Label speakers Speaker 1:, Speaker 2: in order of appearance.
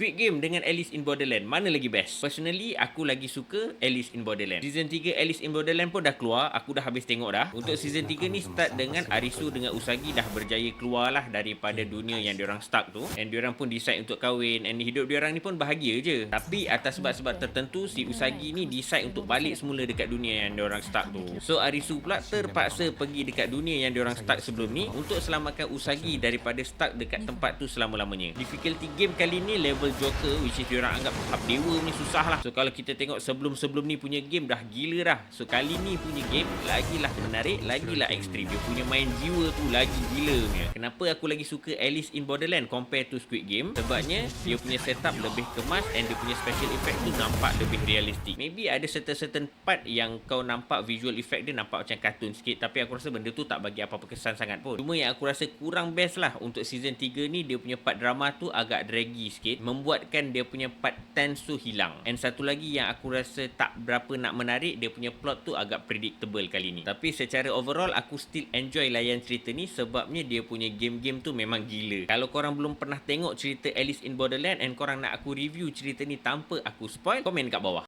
Speaker 1: Squid Game dengan Alice in Borderland, mana lagi best? Personally, aku lagi suka Alice in Borderland. Season 3 Alice in Borderland pun dah keluar, aku dah habis tengok dah. Untuk season 3 ni start dengan Arisu dengan Usagi dah berjaya keluar lah daripada dunia yang diorang stuck tu. And diorang pun decide untuk kahwin, and hidup diorang ni pun bahagia je. Tapi atas sebab-sebab tertentu, si Usagi ni decide untuk balik semula dekat dunia yang diorang stuck tu. So Arisu pula terpaksa pergi dekat dunia yang diorang stuck sebelum ni untuk selamatkan Usagi daripada stuck dekat tempat tu selama-lamanya. Difficulty game kali ni level Joker, which is diorang anggap tahap dewa ni susah lah. So kalau kita tengok sebelum-sebelum ni punya game dah gila dah. So kali ni punya game lagilah menarik, lagilah ekstrim. Dia punya main jiwa tu lagi gila punya. Kenapa aku lagi suka Alice in Borderland compare to Squid Game? Sebabnya dia punya setup lebih kemas and dia punya special effect tu nampak lebih realistik. Maybe ada certain part yang kau nampak visual effect dia nampak macam kartun sikit, tapi aku rasa benda tu tak bagi apa-apa kesan sangat pun. Cuma yang aku rasa kurang best lah untuk season 3 ni, dia punya part drama tu agak draggy sikit, membuatkan dia punya part tense tu hilang. And satu lagi yang aku rasa tak berapa nak menarik, dia punya plot tu agak predictable kali ni. Tapi secara overall aku still enjoy layan cerita ni sebabnya dia punya game-game tu memang gila. Kalau korang belum pernah tengok cerita Alice in Borderland and korang nak aku review cerita ni tanpa aku spoil, komen kat bawah.